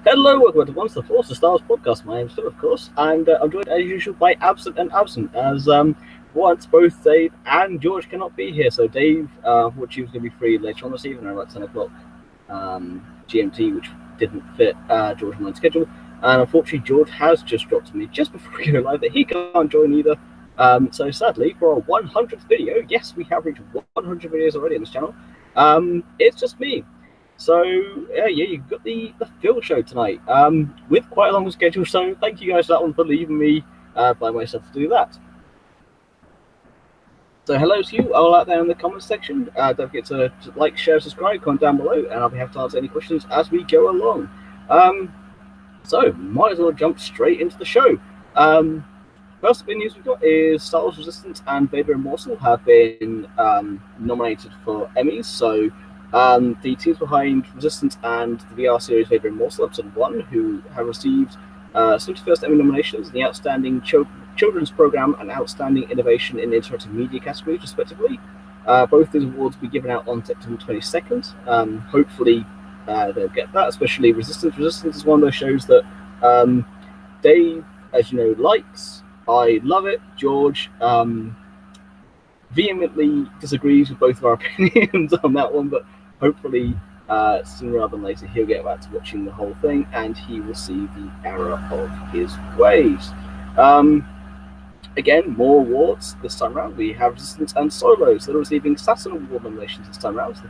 Hello, welcome to Once the Force, the Star Wars podcast. My name's Phill, of course, and I'm joined as usual by Absent, as once both Dave and George cannot be here. So Dave, unfortunately, was going to be free later on this evening around about 10 o'clock GMT, which didn't fit George and my schedule. And unfortunately, George has just dropped to me just before we go live that he can't join either. So sadly, for our 100th video, yes, we have reached 100 videos already on this channel. It's just me. So yeah, you've got the Phill show tonight, with quite a long schedule. So thank you guys for that one for leaving me by myself to do that. So hello to you all out there in the comments section. Don't forget to like, share, subscribe, comment down below, and I'll be happy to answer any questions as we go along. So might as well jump straight into the show. First bit of news we've got is Star Wars Resistance and Vader Immortal have been nominated for Emmys. So the teams behind Resistance and the VR series Vader Immortal Episode 1, who have received 71st Emmy nominations in the Outstanding Children's Program and Outstanding Innovation in Interactive Media categories, respectively. Both these awards will be given out on September 22nd. Hopefully, they'll get that, especially Resistance. Resistance is one of those shows that Dave, as you know, likes. I love it. George vehemently disagrees with both of our opinions on that one, but hopefully sooner rather than later he'll get back to watching the whole thing and he will see the error of his ways. Again, more awards this time around. We have Resistance and Solos that are receiving Saturn Award nominations this time around. So the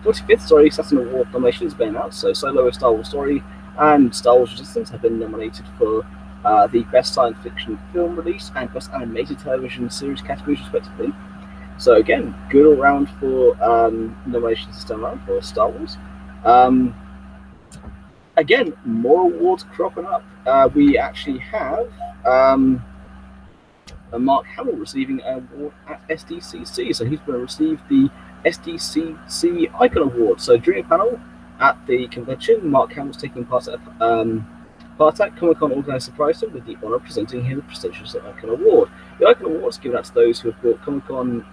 45th Saturn Award nominations have been announced. So Solo, A Star Wars Story, and Star Wars Resistance have been nominated for the Best Science Fiction Film Release and Best Animated Television Series categories, respectively. So again, good all round for nominations this time around for Star Wars. Again, more awards cropping up. We actually have Mark Hamill receiving an award at SDCC. So he's going to receive the SDCC Icon Award. So during a panel at the convention, Mark Hamill's taking part at Comic-Con organised surprised him with the honour of presenting him the prestigious Icon Award. The Icon Award is given out to those who have brought Comic-Con,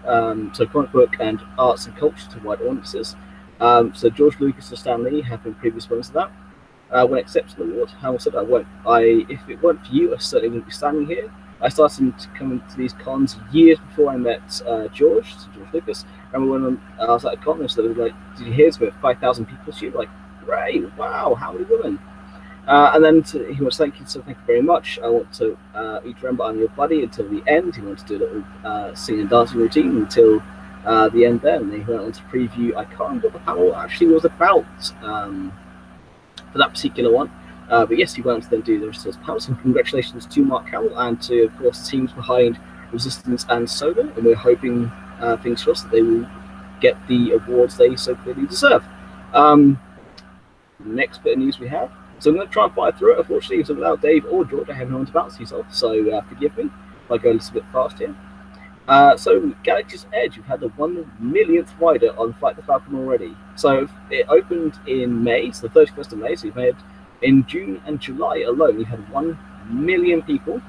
comic book and arts and culture to wide audiences. So George Lucas and Stan Lee have been previous winners of that. When accepting the award, Hamill said, if it weren't for you, I certainly wouldn't be standing here. I started to come to these cons years before I met George Lucas. I remember when I was at a con, so they were like, did you hear it's about 5,000 people to you? Like, great, wow, how many women? And then he wants to thank you very much. I want to you to remember I'm your buddy until the end. He wanted to do a little singing and dancing routine until the end there. And then he went on to preview, I can't remember what the panel actually was about for that particular one. But yes, he went on to then do the rest of those panels. And congratulations to Mark Hamill and to, of course, the teams behind Resistance and Solo. And we're hoping, fingers crossed, that they will get the awards they so clearly deserve. Next bit of news we have. So I'm going to try and fire through it. Unfortunately, so without Dave or George, I have no one to bounce these off. So forgive me if I go a little bit fast here. So Galaxy's Edge, we've had the 1 millionth rider on Fight the Falcon already. So it opened in May, so the 31st of May. So you've had in June and July alone, you've had 1 million people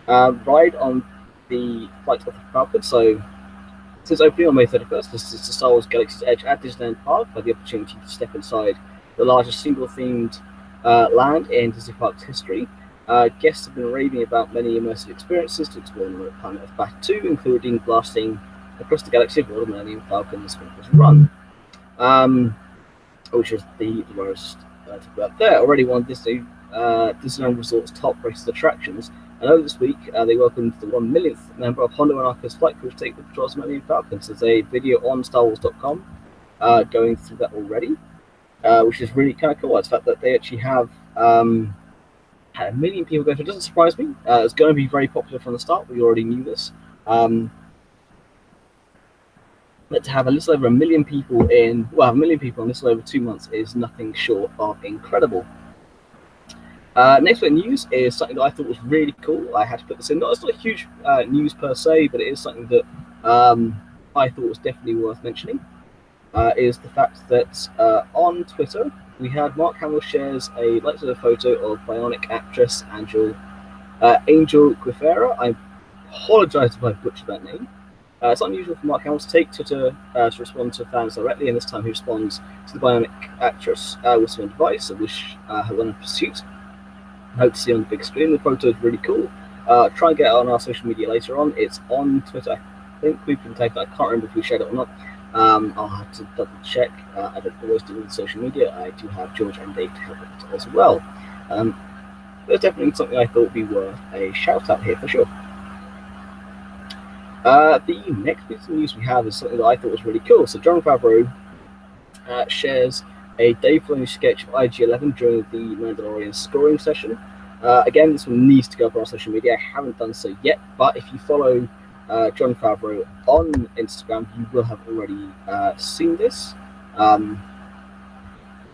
ride on the Fight of the Falcon. So since opening on May 31st, this is the Star Wars Galaxy's Edge at Disneyland Park. I've had the opportunity to step inside the largest single-themed land in Disney Park's history. Guests have been raving about many immersive experiences to explore the remote planet of Batuu, including blasting across the galaxy aboard the Millennium Falcon as Sprinkles Run, which is the most about there. Already one of Disneyland Resort's top rated attractions. And over this week, they welcomed the 1 millionth member of Hondo and Arco's flight crew to take the patrols of Millennium Falcon. So there's a video on StarWars.com going through that already. Which is really kind of cool. It's the fact that they actually have had 1 million people go through. It doesn't surprise me. It's going to be very popular from the start. We already knew this. But to have a little over 1 million people in, well, 1 million people in a little over 2 months is nothing short of incredible. Next bit of news is something that I thought was really cool. I had to put this in. It's not a huge news per se, but it is something that I thought was definitely worth mentioning. Is the fact that on Twitter we had Mark Hamill shares a light-to-the photo of bionic actress Angel Guevara. I apologize if I butchered that name. It's unusual for Mark Hamill to take Twitter to respond to fans directly, and this time he responds to the bionic actress with some advice, of which her won in pursuit. I hope to see it on the big screen. The photo is really cool. Try and get it on our social media later on. It's on Twitter. I think we've been tagged. I can't remember if we shared it or not. I'll have to double check. I don't always do with social media. I do have George and Dave to help with it as well. There's definitely something I thought would be worth a shout out here for sure. The next piece of news we have is something that I thought was really cool. So Jon Favreau shares a Dave Filoni sketch of IG-11 during the Mandalorian scoring session. Again, this one needs to go up on our social media. I haven't done so yet, but if you follow Jon Favreau on Instagram, you will have already seen this.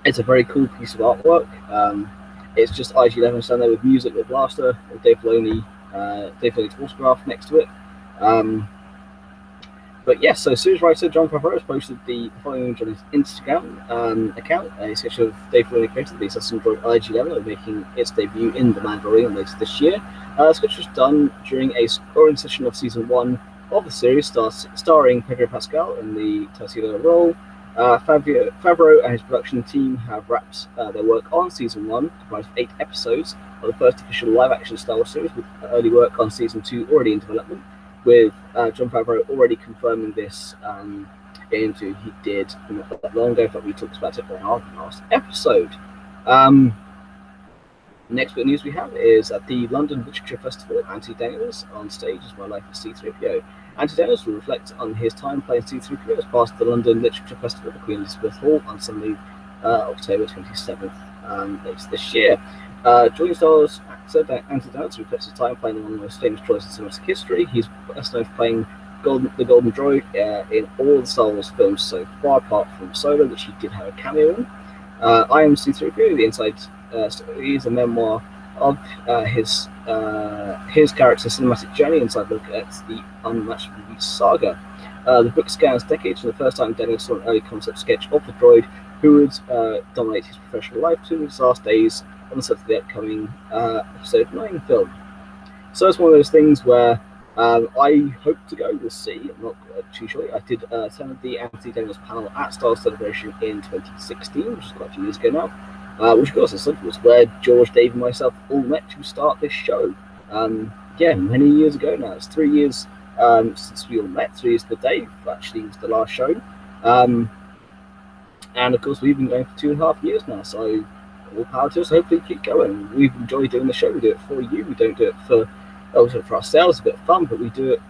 It's a very cool piece of artwork. It's just IG-11 standing there with music, with blaster, with Dave Filoni's autograph next to it. But yes, so series writer Jon Favreau has posted the following on his Instagram account. A sketch of Dave Filoni created the Assassin's Creed IG-11 making its debut in The Mandalorian later this year. The sketch was done during a scoring session of season 1 of the series, starring Pedro Pascal in the titular role. Favreau and his production team have wrapped their work on season 1, comprised of 8 episodes of the first official live-action Star Wars series, with early work on season 2 already in development, with Jon Favreau already confirming this into he did not that long ago, but we talked about it on our last episode. Next bit of news we have is at the London Literature Festival, Anthony Daniels on stage as My Life as C-3PO. Anthony Daniels will reflect on his time playing C-3PO as part of the London Literature Festival at Queen Elizabeth Hall on Sunday, October 27th later this year. Joining stars actor Anthony Daniels reflects his time playing one of the most famous droids in cinematic history. He's best known for playing the Golden Droid in all the Star Wars films so far, apart from Solo, which he did have a cameo in. I Am C-3PO, the inside story is a memoir of his character's cinematic journey, inside look at the unmatched movie saga. The book scans decades from the first time Daniels saw an early concept sketch of the droid who would dominate his professional life to his last days on the set of the upcoming episode 9 film. So it's one of those things where I hope to go. We'll see. I'm not too sure. I did attend the Anthony Daniels panel at Star Wars Celebration in 2016, which is quite a few years ago now. Which of course is where George, Dave, and myself all met to start this show. Many years ago now. It's 3 years since we all met. 3 years to the day. Actually, was the last show. And of course, we've been going for 2.5 years now. So all power to us. Hopefully, keep going. We've enjoyed doing the show. We do it for you. We don't do it for ourselves. It's a bit of fun, but we do it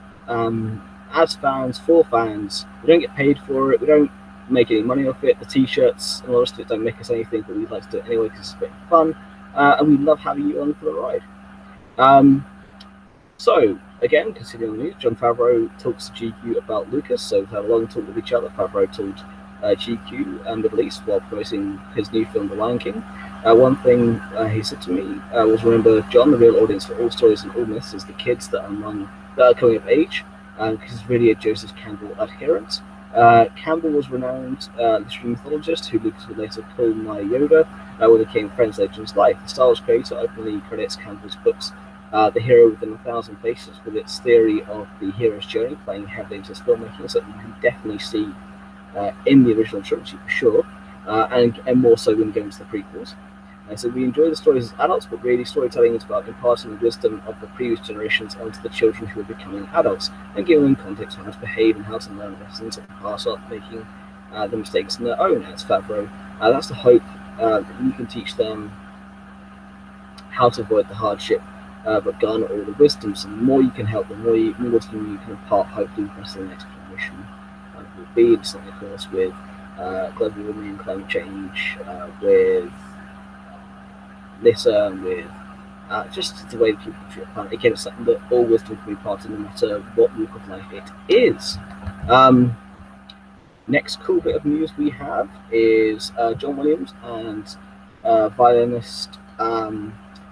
as fans, for fans. We don't get paid for it. We don't make any money off it. The t-shirts and all the rest of it don't make us anything, but we like to do it anyway because it's a bit of fun, and we love having you on for the ride. So again, continuing the news, Jon Favreau talks to GQ about Lucas. So we've had a long talk with each other. Favreau told GQ and Middle East while promoting his new film The Lion King. One thing he said to me was, remember, John, the real audience for all stories and all myths is the kids that are coming of age, because he's really a Joseph Campbell adherent. Campbell was a renowned literary mythologist who Lucas would later call my Yoda when they became friends later in his life. The Star Wars creator openly credits Campbell's books The Hero Within 1,000 Faces with its theory of the hero's journey, playing heavily into his filmmaking, so you can definitely see in the original trilogy for sure, and more so when you go into the prequels. So we enjoy the stories as adults, but really storytelling is about imparting the wisdom of the previous generations onto the children who are becoming adults, and giving them context on how to behave and how to learn lessons and pass on making the mistakes on their own. As Favreau, that's the hope, that you can teach them how to avoid the hardship, but garner all the wisdom. So the more you can help, the more wisdom you can impart, hopefully the rest of the next generation will be. Something, of course, with global warming, climate change, with Lissa, with just the way that people treat the planet. Again, it's something that all wisdom can be imparted no matter what walk of life it is. Next cool bit of news we have is John Williams and violinist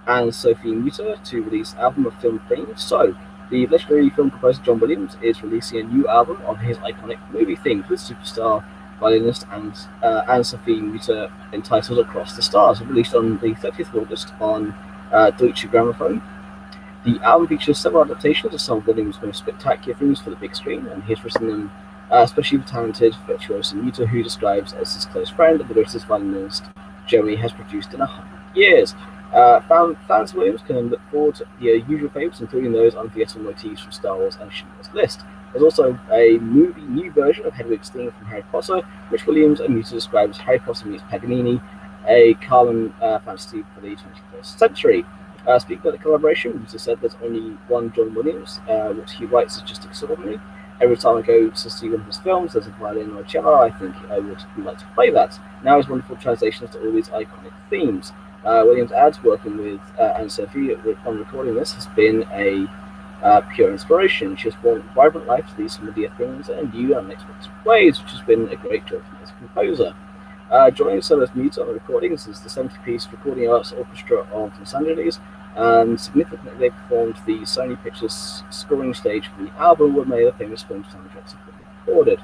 Anne-Sophie Mutter to release an album of film themes. So, the legendary film composer John Williams is releasing a new album of his iconic movie themes with superstar violinist and Anne-Sophie Mutter, entitled Across the Stars, released on the 30th of August on Deutsche Grammophon. The album features several adaptations of some of Williams' most spectacular themes for the big screen, and he's written them especially the talented virtuoso Muta, who describes as his close friend and the greatest violinist Germany has produced in 100 years. Fans of Williams can look forward to the usual favourites, including those unforgettable motifs from Star Wars and Schindler's List. There's also a new version of Hedwig's theme from Harry Potter, which Williams and Muta describe as Harry Potter meets Paganini, a Carmen fantasy for the 21st century. Speaking of the collaboration, Muta said there's only one John Williams. What he writes is just extraordinary. Every time I go to see one of his films, there's a violin or a cello. I think I would like to play that. Now his wonderful translations to all these iconic themes. Williams adds, working with Anne Sophie on recording this has been a pure inspiration. She has brought vibrant life to these familiar themes in new and unexpected ways, which has been a great joy for me as a composer. Joining soloist Muta on the recordings is the 70-piece Recording Arts Orchestra of Los Angeles, and significantly they performed the Sony Pictures scoring stage for the album, where many of the famous film soundtracks have been recorded.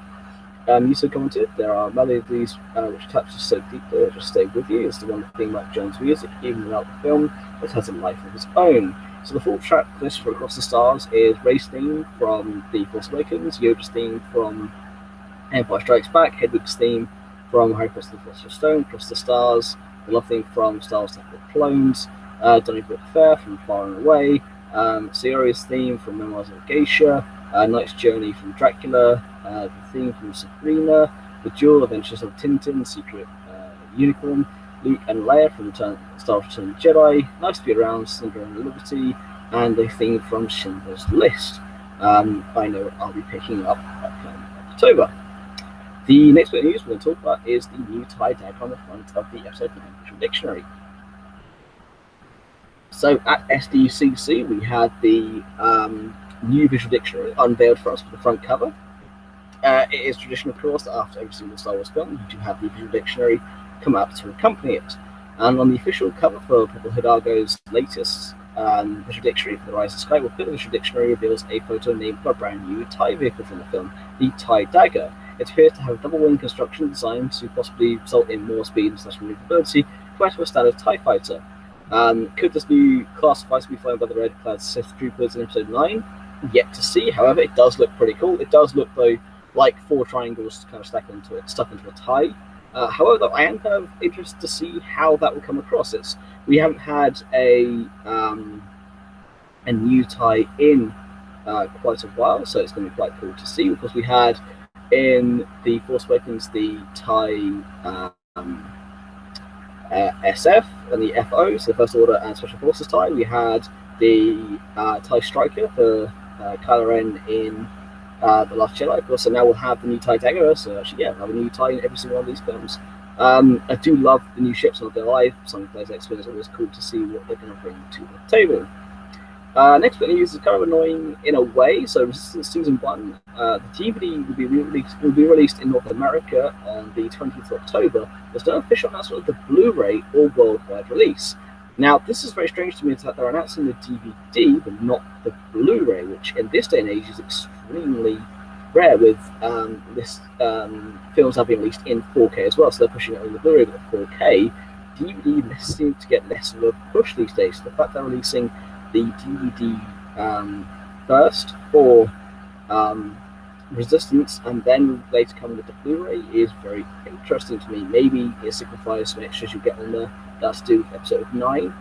Muta commented, there are melodies which touch us so deeply that just stay with you. It's the one thing about John's music, even without the film, it has a life of its own. So the full track list for Across the Stars is Rey's theme from The Force Awakens, Yoda's theme from Empire Strikes Back, Hedwig's theme from Harry Potter and the Philosopher's Stone, Across the Stars, the love theme from Star Wars: Attack of the Clones, Donnybrook Fair from Far and Away, Sayori's theme from Memoirs of a Geisha, Knight's Journey from Dracula, the theme from Sabrina, The Dual Adventures of Tintin, Secret Unicorn, Luke and Leia from Star Wars: Return of the Jedi, Nice to Be Around, Cinderella and Liberty, and the theme from Schindler's List. I know I'll be picking up October. The next bit of news we're going to talk about is the new tie tag on the front of the episode 9 Visual Dictionary. So at SDCC, we had the new Visual Dictionary unveiled for us for the front cover. It is tradition, of course, that after every single Star Wars film, you do have the Visual Dictionary come out to accompany it. And on the official cover for Purple Hidalgo's latest Visual Dictionary for The Rise of Skywalker, the Visual Dictionary reveals a photo named for a brand new TIE vehicle from the film, the TIE Dagger. It appears to have a double wing construction designed to possibly result in more speed and maneuverability compared to a standard TIE fighter. Could this new class suffice to be flown by the red-clad Sith troopers in Episode 9? Yet to see. However, it does look pretty cool. It does look, though, like 4 triangles kind of stuck into a tie. However, though, I am kind of interested to see how that will come across. We haven't had a new tie in quite a while, so it's going to be quite cool to see, because we had in The Force Awakens the TIE SF and the FO, so the First Order and Special Forces TIE. We had the TIE Striker for Kylo Ren in The Last Jedi, of course, and now we'll have the new TIE Dagger, so actually, yeah, we'll have a new TIE in every single one of these films. I do love the new ships on the live. Some of those X-Wing is always cool to see what they're going to bring to the table. Next bit of news is kind of annoying in a way. So Resistance Season 1, the DVD will be released in North America on the 20th of October. There's no official announcement of the Blu-ray or worldwide release. Now, this is very strange to me, that they're announcing the DVD but not the Blu-ray, which in this day and age is extremely rare, with films have been released in 4K as well, so they're pushing it on the Blu-ray, but 4K. DVD seems to get less of a push these days. So the fact they're releasing the DVD first for Resistance and then later come with the Blu-ray is very interesting to me. Maybe it signifies some extras you get on there that's to do with Episode 9.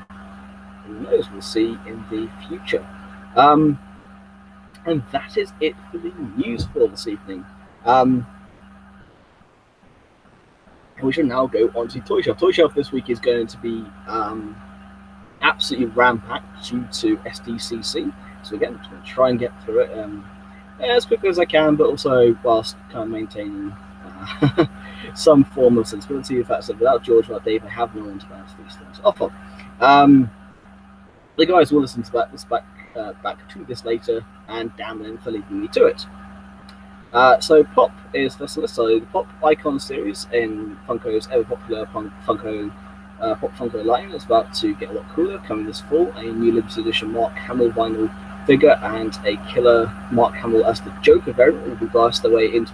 Who knows? We'll see in the future. And that is it for the news for this evening. And we shall now go on to Toy Shelf. Toy Shelf this week is going to be absolutely ram-packed due to SDCC. So again, I'm going to try and get through it as quickly as I can, but also whilst kind of maintaining some form of sensibility. In fact, so without George, without Dave, I have no one to bounce these things off of. The guys will listen to back to this later, and damn them for leaving me to it. So Pop is first on this. So the Pop Icon series in Funko's ever popular Pop Funko line is about to get a lot cooler. Coming this fall, a new limited edition Mark Hamill vinyl figure and a killer Mark Hamill as the Joker variant will be blasted their way into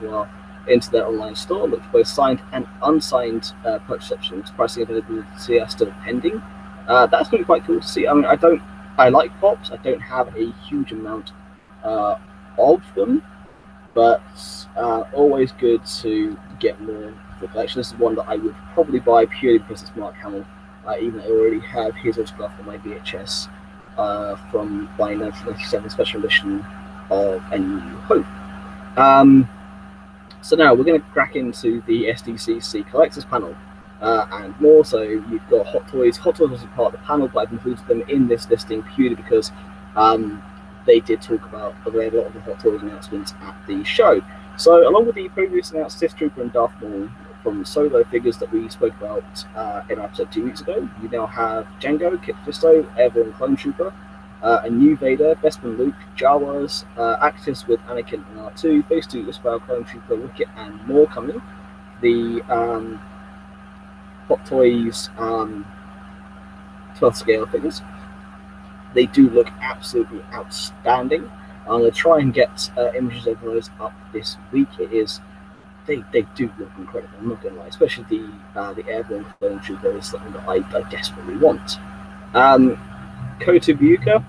their online store. Look for both signed and unsigned purchase options. Pricing availability are still pending. That's going to be quite cool to see. I mean, I don't I like pops. I don't have a huge amount of them, but always good to get more for the collection. This is one that I would probably buy purely because it's Mark Hamill, even though I already have his autograph on my VHS from my 1997 special edition of A New Hope. So now we're going to crack into the SDCC collectors panel and more. So you've got Hot Toys. Hot Toys wasn't part of the panel, but I've included them in this listing purely because they did talk about a lot of the Hot Toys announcements at the show. So along with the previously announced Sith Trooper and Darth Maul from Solo figures that we spoke about in our episode 2 weeks ago, you now have Jango, Kit Fisto, Airborne Clone Trooper, a new Vader, Bespin Luke, Jawas, Actus with Anakin and R2, Phase 2 Whisper Clone Trooper, Wicket, and more coming. The Hot Toys 12th scale figures. They do look absolutely outstanding. I'm going to try and get images of those up this week. They do look incredible, I'm not going to lie, especially the Airborne Clone Trooper is something that I desperately want. Kota Buka,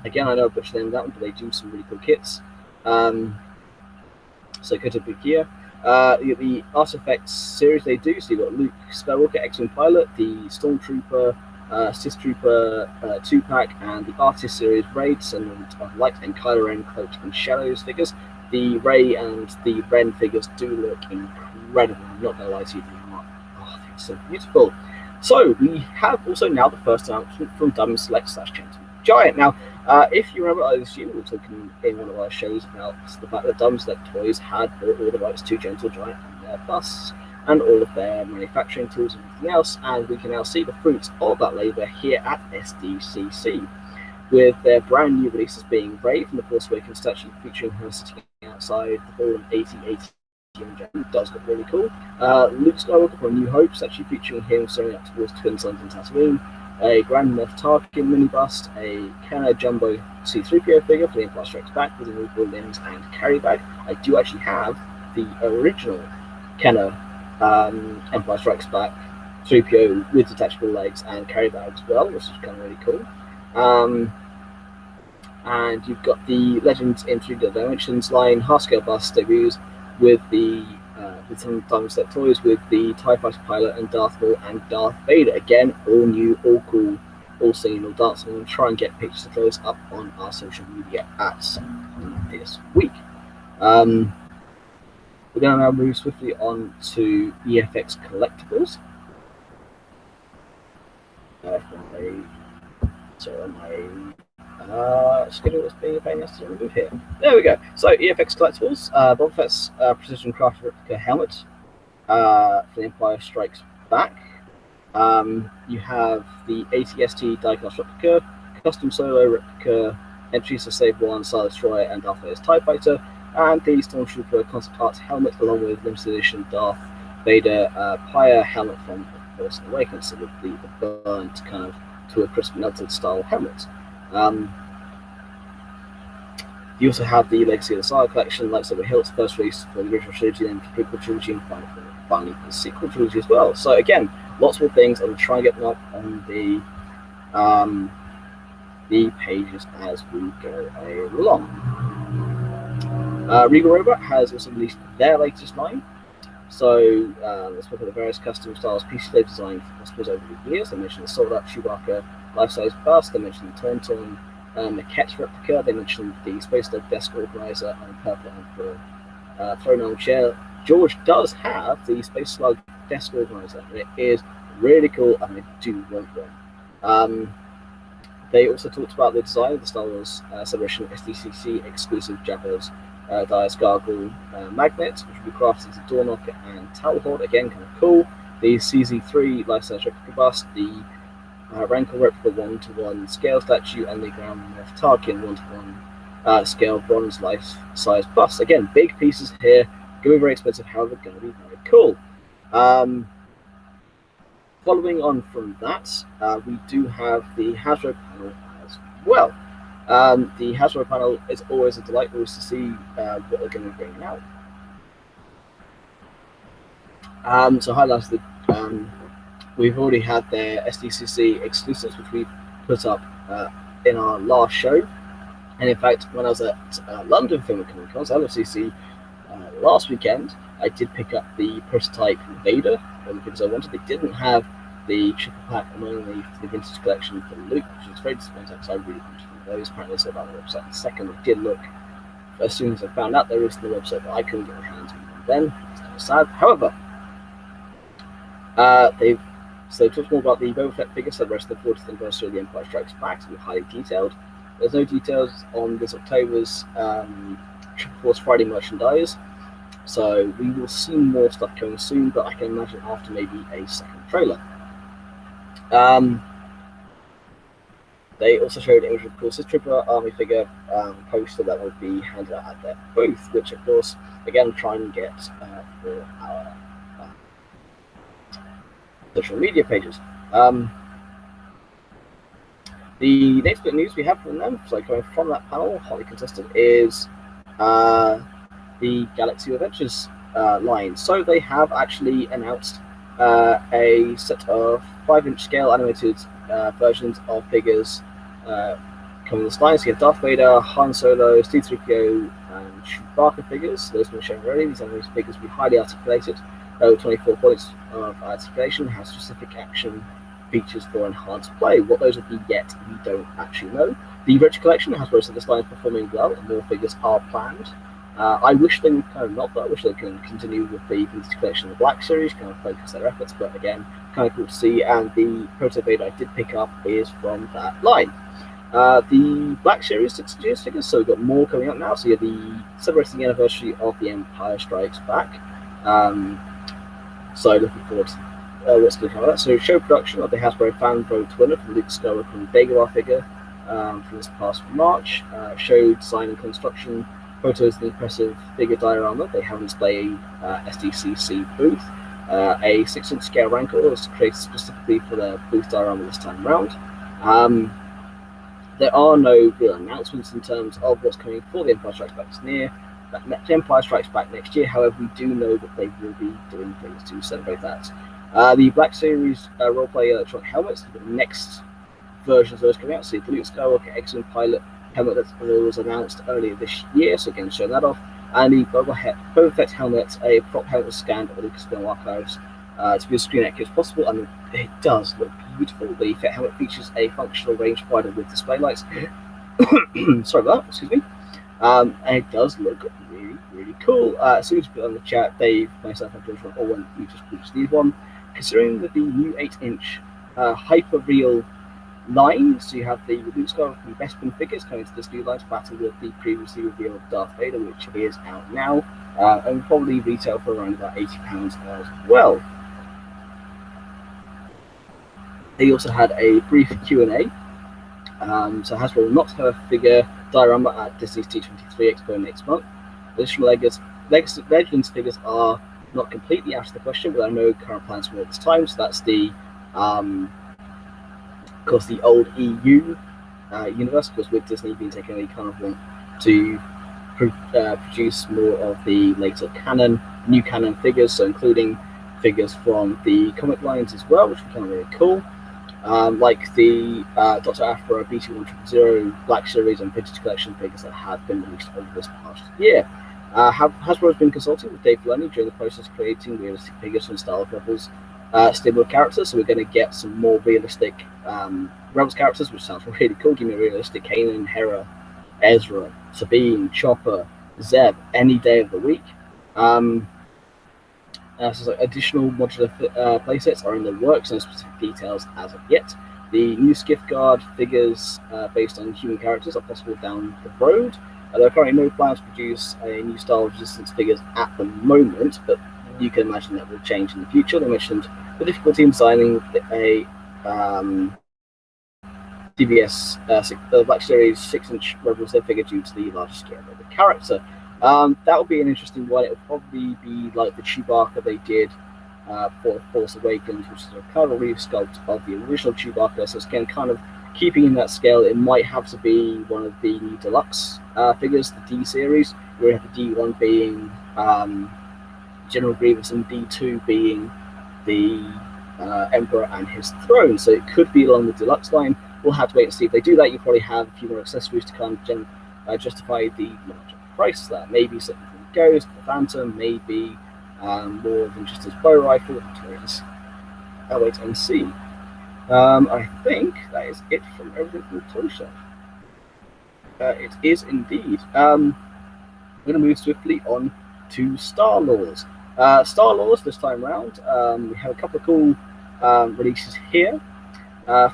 again, I know I butchered the name of that one, but they do some really cool kits. So Kota Buka, the Artifacts series they do, so you've got Luke Skywalker, X-Wing Pilot, the Stormtrooper, Sith Trooper 2-pack, and the Artist series Raids and Light and Kylo Ren Cloaked and Shadows figures. The Rey and the Ren figures do look incredible, I'm not going to lie to you, they're so beautiful. So we have also now the first announcement from Dumb Select / Gentleman Giant. Now, if you remember, I assume we were talking in one of our shows about the fact that Dumb Select Toys had bought all the rights to Gentle Giant and their busts and all of their manufacturing tools and everything else, and we can now see the fruits of that labour here at SDCC, with their brand new releases being Rey from the Force Awakens statue featuring her sitting outside the fallen 8080. Does look really cool. Luke Skywalker from New Hope statue featuring him staring up towards Twin Suns and Tatooine. A Grand Moff Tarkin mini bust. A Kenner Jumbo C-3PO figure for the Empire Strikes Back with removable limbs and carry bag. I do actually have the original Kenner Empire Strikes Back 3PO with detachable legs and carry bag as well, which is kind of really cool. And you've got the Legends in 3 Dimensions line half-scale bust debuts with some Dumb Select Toys with the TIE Fighter pilot and Darth Maul and Darth Vader. Again, all new, all cool, all singing, all dancing. We'll try and get pictures of those up on our social media at some point this week. We're going to now move swiftly on to EFX collectibles. Schedule is being a pain to remove here. There we go. So EFX collectibles, Boba Fett's precision crafted replica helmet for the Empire Strikes Back. You have the ATST diecast replica, custom solo replica, entries to Save One, Star Destroyer, and Darth Vader's TIE Fighter, and the Stormtrooper concept art helmet along with limited edition Darth Vader Pyre helmet from The Force Awakens, so the burnt kind of to a crisp melted style helmet. You also have the Legacy of the Saga collection, Lightsaber Hilt's first release for the original trilogy, then for the prequel trilogy, and finally for the sequel trilogy as well. So again, lots more things. I'm trying to get them up on the pages as we go along. Regal Robot has also released their latest line. So let's look at the various custom styles PC they've designed for customers over the years. They mentioned the sold-out Chewbacca life-size bust. They mentioned the Tauntaun maquette replica. They mentioned the Space Dog desk organizer and Purple Emperor throne arm chair. George does have the Space Slug desk organizer, and it is really cool, and I do want one. They also talked about the design of the Star Wars Celebration SDCC exclusive Jabba's Dias Gargle magnet, which will be crafted as a door knocker and towel hold. Again, kind of cool. The CZ3 life-size replica bust, the Rancor replica 1-to-1 scale statue, and the Grand Moff Tarkin 1-to-1 scale bronze life-size bust. Again, big pieces here. Going to be very expensive, however, going to be very cool. Following on from that, we do have the Hasbro panel as well. The Hasbro panel is always a delight always to see what they're going to be bringing out. So highlighted, we've already had their SDCC exclusives, which we've put up in our last show. And in fact, when I was at London Film Comic Con, SDCC, last weekend, I did pick up the prototype Vader, because I wanted. They didn't have the triple pack and only the vintage collection for Luke, which is very disappointing because I really wanted those. Apparently, they said about the website. The second, I did look. As soon as I found out there was the website, but I couldn't get my hands on them then. It's kind of sad. However, they've talked more about the Boba Fett figure celebrating the 40th anniversary of The Empire Strikes Back, to be highly detailed. There's no details on this October's Triple Force Friday merchandise, so we will see more stuff coming soon, but I can imagine after maybe a second trailer. They also showed an image of the Trooper Army figure poster that will be handed out at their booth, which of course, again, try and get for our social media pages. The next bit of news we have from them, so coming from that panel, hotly contested, is the Galaxy Adventures line. So they have actually announced a set of 5-inch scale animated versions of figures coming this line. So you have Darth Vader, Han Solo, C-3PO, and Chewbacca figures. Those have been shown already. These animated figures will be highly articulated, 24 points of articulation, have specific action features for enhanced play. What those will be yet, we don't actually know. The Retro Collection has most of this line performing well, and more figures are planned. I wish they would kind of not, but I wish they can continue with the Vintage Collection of the Black Series, kind of focus their efforts, but again, kind of cool to see, and the Proto Vader I did pick up is from that line. The Black Series 6 years figures, so we've got more coming up now, so you have the celebrating the anniversary of The Empire Strikes Back. So looking forward to what's going to come out of that. So show production of the Hasbro fan vote winner from Luke Skywalker and Dagobah figure from this past March. Show design and construction, photos of the impressive figure diorama. They have on display SDCC booth. A 6-inch scale Rancor was created specifically for their booth diorama this time around. There are no real announcements in terms of what's coming for The Empire Strikes Back near. The Empire Strikes Back next year, however, we do know that they will be doing things to celebrate that. The Black Series roleplay electronic helmets, the next versions of those coming out. So the Luke Skywalker X-Wing pilot helmet that was announced earlier this year, so again, showing that off. And the Boba Fett helmet, a prop helmet scanned at the Lucasfilm archives to be as screen accurate as possible, and it does look beautiful. The Fett helmet features a functional rangefinder with display lights. Sorry about that, excuse me. And it does look really, really cool. So we just put on the chat, Dave, myself, and George, or when we just need one. Considering that the new 8-inch hyper real line, so you have the Luke Skywalker and Bespin figures coming to this new line to battle with the previously revealed Darth Vader, which is out now, and probably retail for around about £80 as well. They also had a brief Q&A. So Hasbro will not have a figure diorama at Disney's D23 Expo next month. Additional Legends figures are not completely out of the question, but there are no current plans for it this time. So that's the, of course, the old EU universe, because with Disney being taken, they kind of want to produce more of the later canon, new canon figures, so including figures from the comic lines as well, which are kind of really cool. Like the Dr. Aphra BT1000 Black Series and Vintage Collection figures that have been released over this past year. Hasbro has been consulting with Dave Filoni during the process of creating realistic figures from Star Wars Rebels stable characters, so we're going to get some more realistic Rebels characters, which sounds really cool. Give me a realistic Kanan, Hera, Ezra, Sabine, Chopper, Zeb, any day of the week. So additional modular playsets are in the works, no specific details as of yet. The new Skiff Guard figures based on human characters are possible down the road. There are currently no plans to produce a new Star Wars Resistance figures at the moment, but you can imagine that will change in the future. They mentioned the difficulty in designing a DVS Black Series 6-inch Rebels figure due to the larger scale of the character. That would be an interesting one. It would probably be like the Chewbacca they did for The Force Awakens, which is a kind of re-sculpt of the original Chewbacca. So again, kind of keeping in that scale, it might have to be one of the new deluxe figures, the D series, where you have the D1 being General Grievous and D2 being the Emperor and his throne. So it could be along the deluxe line. We'll have to wait and see. If they do that, you probably have a few more accessories to kind of justify the larger price there. Maybe something from the Ghost, the Phantom, maybe more than just his bow rifle. I'll wait and see. I think that is it from everything from the toy shop. It is indeed. We're going to move swiftly on to Star Wars. Star Wars this time around. We have a couple of cool releases here.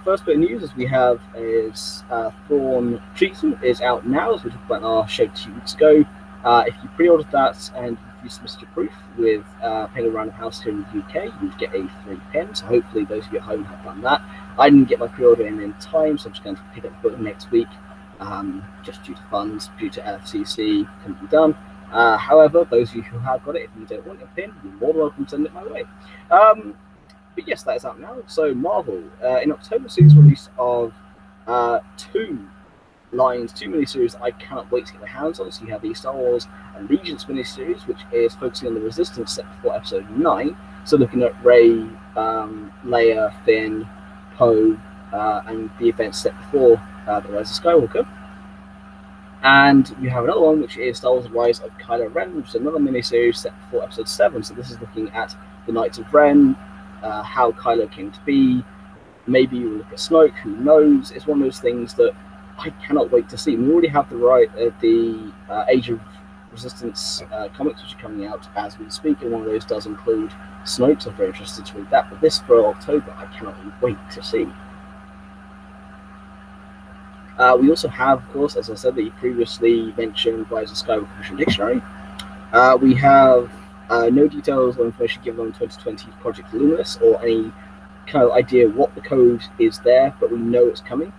First bit of news is we have is Thrawn Treason is out now, as we talked about in our show 2 weeks ago. If you pre-ordered that and you submitted your proof with paying around the house here in the UK, you'd get a free pen. So hopefully those of you at home have done that. I didn't get my pre-order in time, so I'm just going to pick up the book next week. Just due to funds, due to FCC, couldn't be done. However, those of you who have got it, if you don't want your pin, you're more than welcome to send it my way. But yes, that is out now. So Marvel, in October, series release of two miniseries that I cannot wait to get my hands on. So you have the Star Wars Allegiance miniseries, which is focusing on the Resistance set before Episode 9. So looking at Rey, Leia, Finn, Poe, and the events set before the Rise of Skywalker. And you have another one, which is Star Wars: The Rise of Kylo Ren, which is another miniseries set before Episode 7. So this is looking at the Knights of Ren, how Kylo came to be. Maybe you look at Snoke, who knows? It's one of those things that I cannot wait to see. We already have the Age of Resistance comics, which are coming out as we speak, and one of those does include Snoke, so I'm very interested to read that. But this for October, I cannot wait to see. We also have, of course, as I said, the previously mentioned Rise of Skywalker Official Dictionary. We have no details or information given on 2020 Project Awesomeness or any kind of idea what the code is there, but we know it's coming.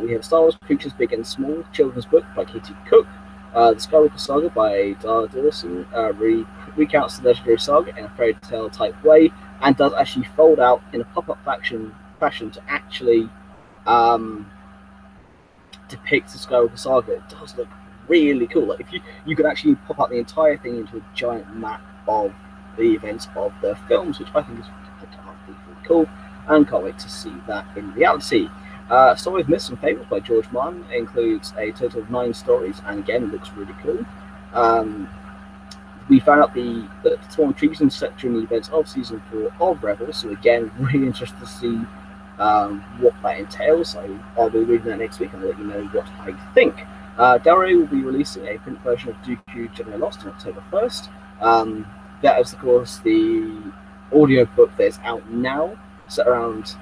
We have Star Wars Creatures Big and Small, children's book by Katie Cook. The Skywalker Saga by Dara Dawson recounts the legendary saga in a fairy tale type way and does actually fold out in a pop-up fashion to actually depicts the Skywalker Saga. It does look really cool. Like if you could actually pop up the entire thing into a giant map of the events of the films, which I think is really cool, and can't wait to see that in reality. Star Wars Myths and Fables by George Martin includes a total of 9 stories, and again, it looks really cool. We found out the Thrawn Treason set during the events of Season 4 of Rebels, so again, really interested to see what that entails. So I'll be reading that next week and I'll let you know what I think. Del Rey will be releasing a print version of Dooku Jedi Lost on October 1st. That is, of course, the audio book that is out now, set around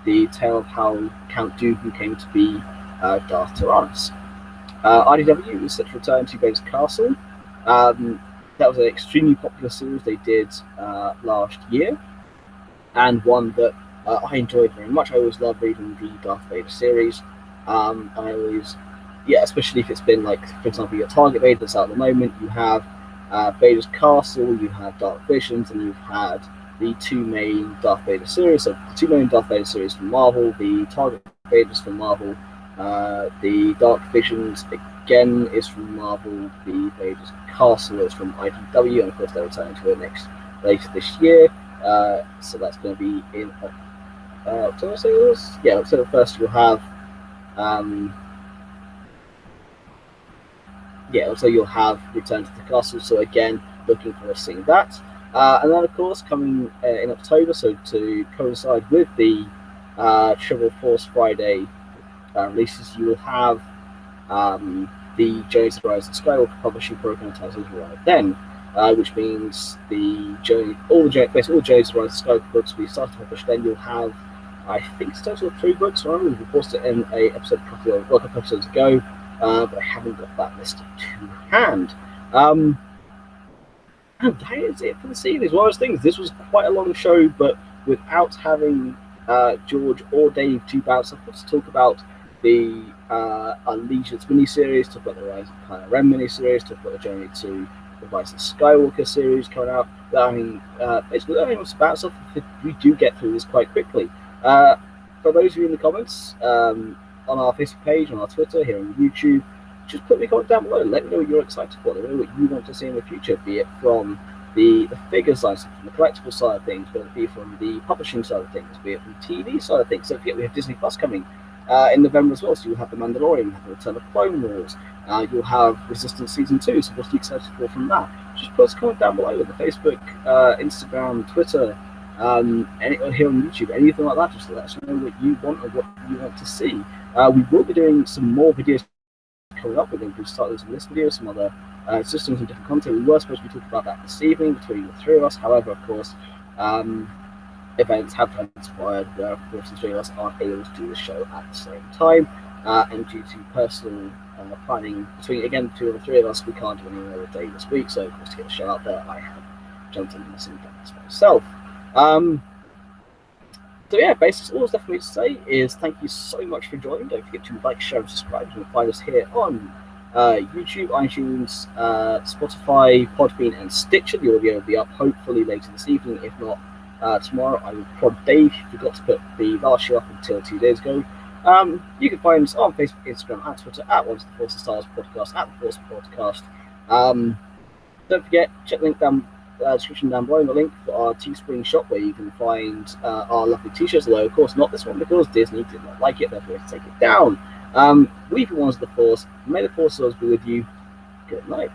the tale of how Count Dooku came to be Darth Tyrannus. IDW is set to return to Vader's Castle. That was an extremely popular series they did last year, and one that I enjoyed very much. I always love reading the Darth Vader series. I always, especially if it's been like, for example, your Target Vader that's out at the moment, you have Vader's Castle, you have Dark Visions, and you've had the 2 main Darth Vader series. So the 2 main Darth Vader series from Marvel, the Target Vaders from Marvel, the Dark Visions again is from Marvel, the Vader's Castle is from IDW, and of course they're returning to it later this year. So that's going to be in October. October 1st you'll have so you'll have Return to the Castle. So again, looking forward to seeing that. And then of course coming in October, so to coincide with the Triple Force Friday releases, you will have the Journey to the Rise of Skywalker publishing program titles right then. Which means all the Journey to the Rise of Skywalker books will be started to publish. Then you'll have, I think it's a total of 3 books. Remember, we reported it in a episode a couple of episodes ago, but I haven't got that listed to hand. And that is it for the series. One of those things. This was quite a long show, but without having George or Dave to bounce off to talk about the Allegiance miniseries, talk about the Rise of Kylo Ren miniseries, talk about the Journey to the Rise of Skywalker series coming out. I mean, basically, I don't about stuff. We do get through this quite quickly. For those of you in the comments, on our Facebook page, on our Twitter, here on YouTube, just put me a comment down below. Let me know what you're excited for. Let me know what you want to see in the future, be it from the figure side, from the collectible side of things, whether it be from the publishing side of things, be it from the TV side of things. So forget we have Disney Plus coming in November as well. So you'll have The Mandalorian, you'll have the Return of Clone Wars, you'll have Resistance Season 2. So what are you excited for from that? Just put us a comment down below with the Facebook, Instagram, Twitter, here on YouTube, anything like that. Just let us know what you want or what you want to see. We will be doing some more videos coming up. We're going to start doing this video, some other systems and different content. We were supposed to be talking about that this evening between the three of us. However, of course, events have transpired where, of course, the three of us aren't able to do the show at the same time, and due to personal planning between, again, two of the three of us, we can't do any other day this week. So, of course, to get the show out there, I have jumped in and listened to this myself. So yeah, basically all I definitely to say is thank you so much for joining. Don't forget to like, share, and subscribe. You can find us here on YouTube, iTunes, Spotify, Podbean, and Stitcher. The audio will be up hopefully later this evening. If not tomorrow, I will prod Dave. He forgot to put the last show up until 2 days ago. You can find us on Facebook, Instagram, and Twitter at Once the Force Stars Podcast, at the Force Podcast. Don't forget, check the link down. Description down below, the link for our Teespring shop where you can find our lovely t-shirts, although of course not this one because Disney did not like it, therefore we have to take it down. We've been ones of the Force. May the Force always be with you. Good night.